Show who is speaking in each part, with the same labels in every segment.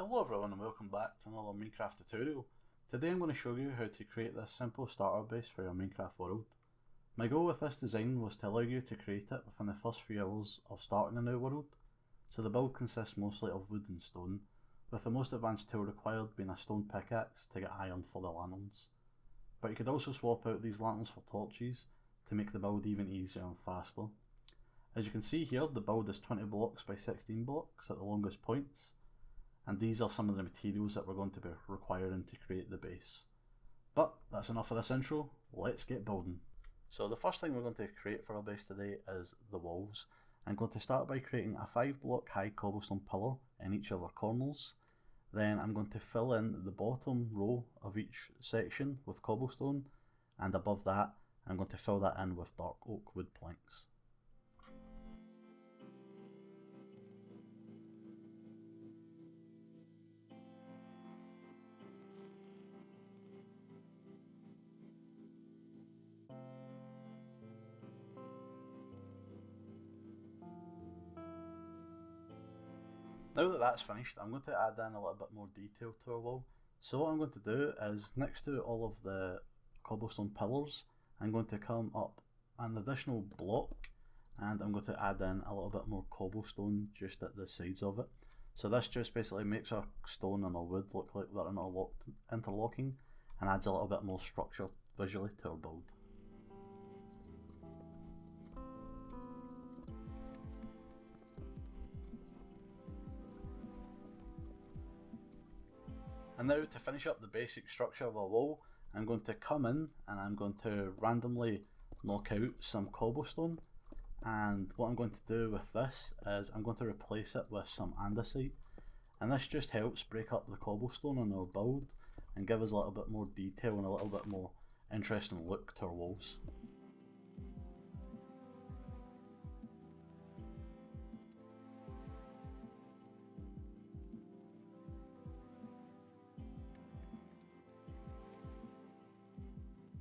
Speaker 1: Hello everyone and welcome back to another Minecraft tutorial. Today I'm going to show you how to create this simple starter base for your Minecraft world. My goal with this design was to allow you to create it within the first few hours of starting a new world. So the build consists mostly of wood and stone, with the most advanced tool required being a stone pickaxe to get iron for the lanterns. But you could also swap out these lanterns for torches to make the build even easier and faster. As you can see here, the build is 20 blocks by 16 blocks at the longest points. And these are some of the materials that we're going to be requiring to create the base. But that's enough of this intro, let's get building. So the first thing we're going to create for our base today is the walls. I'm going to start by creating a 5 block high cobblestone pillar in each of our corners. Then I'm going to fill in the bottom row of each section with cobblestone, and above that I'm going to fill that in with dark oak wood planks. Now that that's finished, I'm going to add in a little bit more detail to our wall. So what I'm going to do is, next to all of the cobblestone pillars, I'm going to come up an additional block and I'm going to add in a little bit more cobblestone just at the sides of it. So this just basically makes our stone and our wood look like they're interlocking and adds a little bit more structure visually to our build. And now to finish up the basic structure of our wall, I'm going to come in and I'm going to randomly knock out some cobblestone. And what I'm going to do with this is I'm going to replace it with some andesite. And this just helps break up the cobblestone on our build and give us a little bit more detail and a little bit more interesting look to our walls.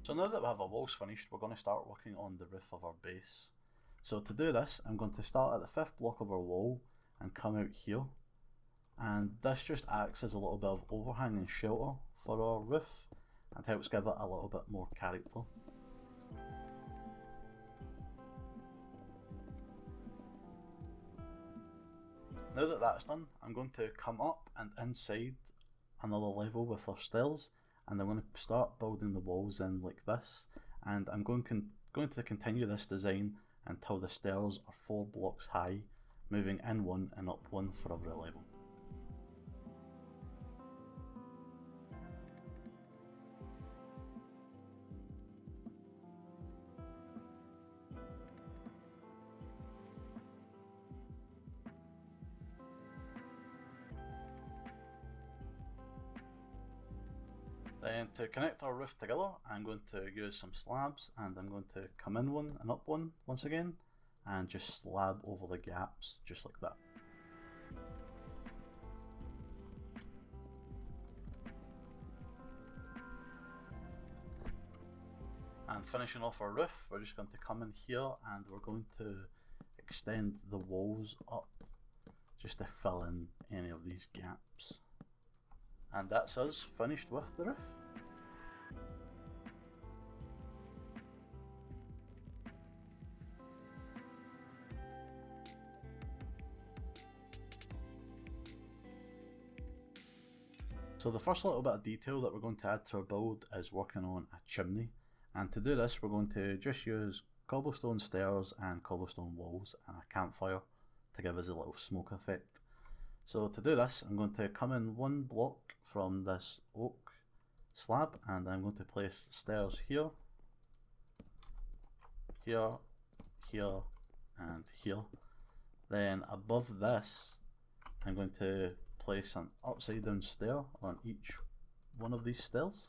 Speaker 1: So now that we have our walls finished, we're going to start working on the roof of our base. So to do this, I'm going to start at the 5th block of our wall and come out here. And this just acts as a little bit of overhang and shelter for our roof and helps give it a little bit more character. Now that that's done, I'm going to come up and inside another level with our stairs, and I'm going to start building the walls in like this, and I'm going to continue this design until the stairs are 4 blocks high, moving in one and up one for every level. Then to connect our roof together, I'm going to use some slabs and I'm going to come in one and up one once again and just slab over the gaps just like that. And finishing off our roof, we're just going to come in here and we're going to extend the walls up just to fill in any of these gaps. And that's us finished with the roof. So the first little bit of detail that we're going to add to our build is working on a chimney. And to do this, we're going to just use cobblestone stairs and cobblestone walls and a campfire to give us a little smoke effect. So to do this, I'm going to come in 1 block from this oak slab and I'm going to place stairs here, here, here and here. Then above this, I'm going to place an upside down stair on each one of these stairs.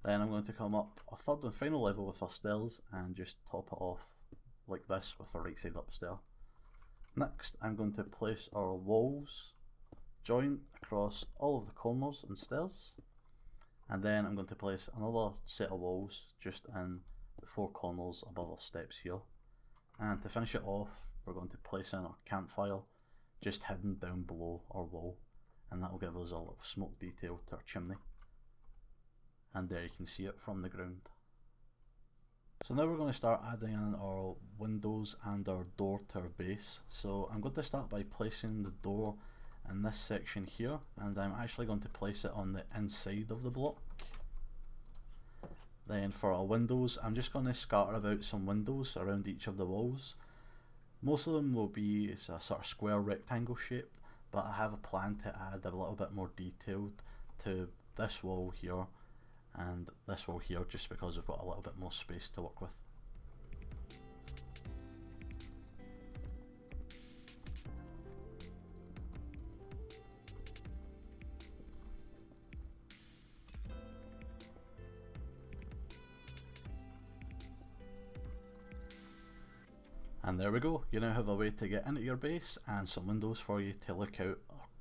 Speaker 1: Then I'm going to come up a 3rd and final level with our stairs and just top it off like this with the right side up stair. Next I'm going to place our walls joint across all of the corners and stairs, And then I'm going to place another set of walls just in the four corners above our steps here. And to finish it off, we're going to place in our campfire just hidden down below our wall, and that will give us a little smoke detail to our chimney. And there you can see it from the ground. So now we're going to start adding in our windows and our door to our base. So I'm going to start by placing the door in this section here, and I'm actually going to place it on the inside of the block. Then for our windows, I'm just going to scatter about some windows around each of the walls. Most of them will be a sort of square rectangle shaped, but I have a plan to add a little bit more detail to this wall here and this wall here, just because we've got a little bit more space to work with. And there we go, you now have a way to get into your base and some windows for you to look out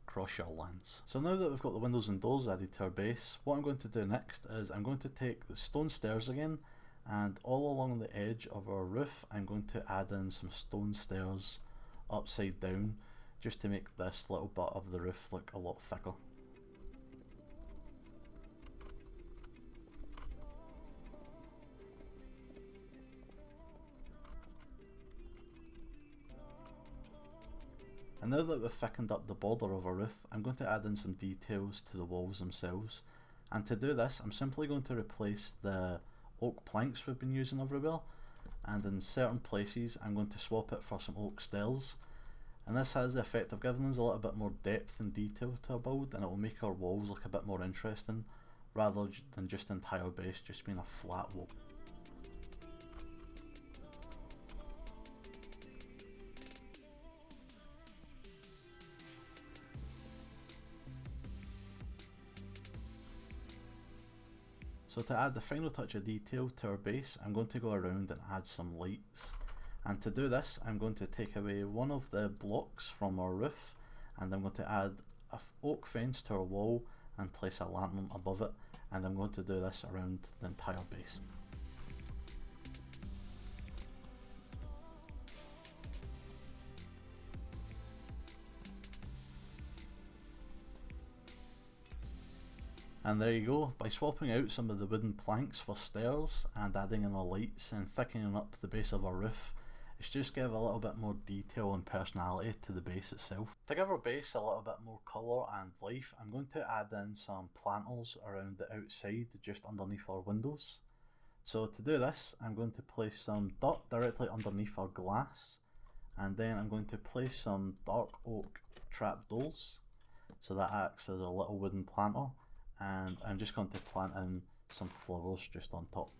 Speaker 1: across your lands. So now that we've got the windows and doors added to our base, what I'm going to do next is I'm going to take the stone stairs again, and all along the edge of our roof I'm going to add in some stone stairs upside down, just to make this little bit of the roof look a lot thicker. And now that we've thickened up the border of our roof, I'm going to add in some details to the walls themselves. And to do this, I'm simply going to replace the oak planks we've been using everywhere, and in certain places I'm going to swap it for some oak stairs. And this has the effect of giving us a little bit more depth and detail to our build, and it will make our walls look a bit more interesting, rather than just the entire base just being a flat wall. So to add the final touch of detail to our base, I'm going to go around and add some lights. And to do this, I'm going to take away one of the blocks from our roof, and I'm going to add an oak fence to our wall and place a lantern above it, and I'm going to do this around the entire base. And there you go, by swapping out some of the wooden planks for stairs and adding in our lights and thickening up the base of our roof, it's just give a little bit more detail and personality to the base itself. To give our base a little bit more colour and life, I'm going to add in some planters around the outside just underneath our windows. So to do this, I'm going to place some dirt directly underneath our glass, and then I'm going to place some dark oak trapdoors, so that acts as a little wooden planter. And I'm just going to plant in some flowers just on top.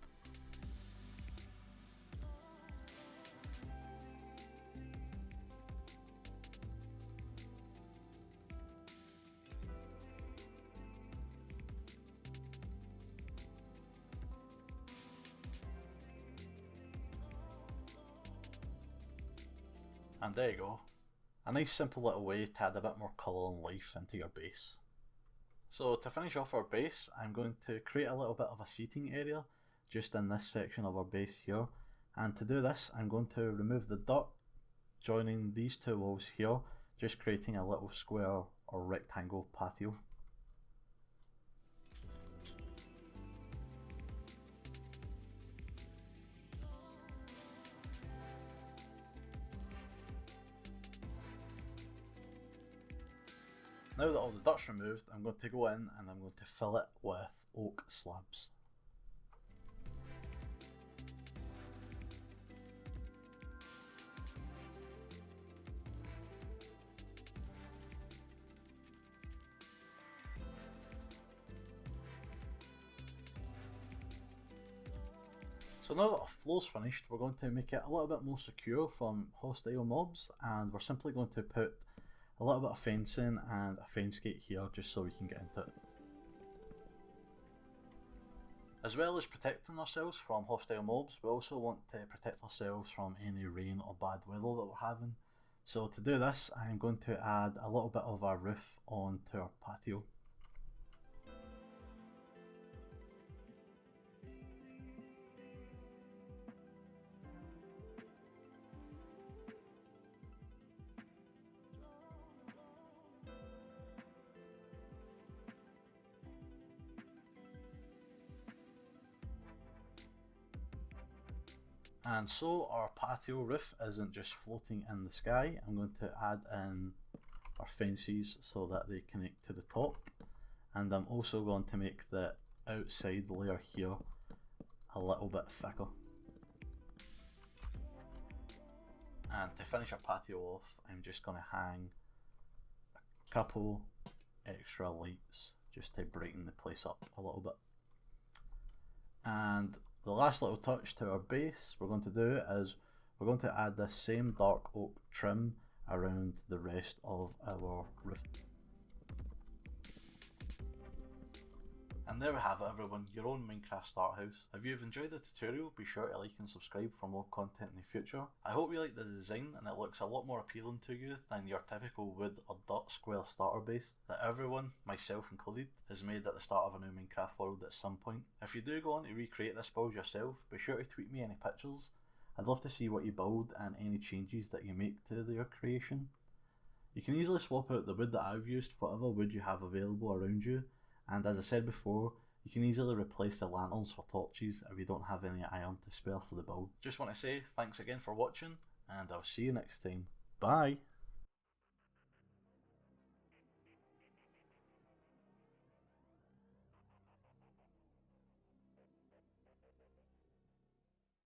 Speaker 1: And there you go, a nice simple little way to add a bit more colour and life into your base. So to finish off our base, I'm going to create a little bit of a seating area just in this section of our base here, and to do this I'm going to remove the dirt joining these two walls here, just creating a little square or rectangle patio. Now that all the dirt's removed, I'm going to go in and I'm going to fill it with oak slabs. So now that our floor's finished, we're going to make it a little bit more secure from hostile mobs, and we're simply going to put a little bit of fencing and a fence gate here just so we can get into it. As well as protecting ourselves from hostile mobs, we also want to protect ourselves from any rain or bad weather that we're having. So to do this, I'm going to add a little bit of our roof onto our patio. And so our patio roof isn't just floating in the sky. I'm going to add in our fences so that they connect to the top, and I'm also going to make the outside layer here a little bit thicker. And to finish our patio off, I'm just going to hang a couple extra lights just to brighten the place up a little bit. And the last little touch to our base we're going to do is we're going to add this same dark oak trim around the rest of our roof. And there we have it everyone, your own Minecraft start house. If you've enjoyed the tutorial, be sure to like and subscribe for more content in the future. I hope you like the design and it looks a lot more appealing to you than your typical wood or dirt square starter base that everyone, myself included, has made at the start of a new Minecraft world at some point. If you do go on to recreate this build yourself, be sure to tweet me any pictures. I'd love to see what you build and any changes that you make to your creation. You can easily swap out the wood that I've used for whatever wood you have available around you. And as I said before, you can easily replace the lanterns for torches if you don't have any iron to spare for the build. Just want to say thanks again for watching, and I'll see you next time. Bye!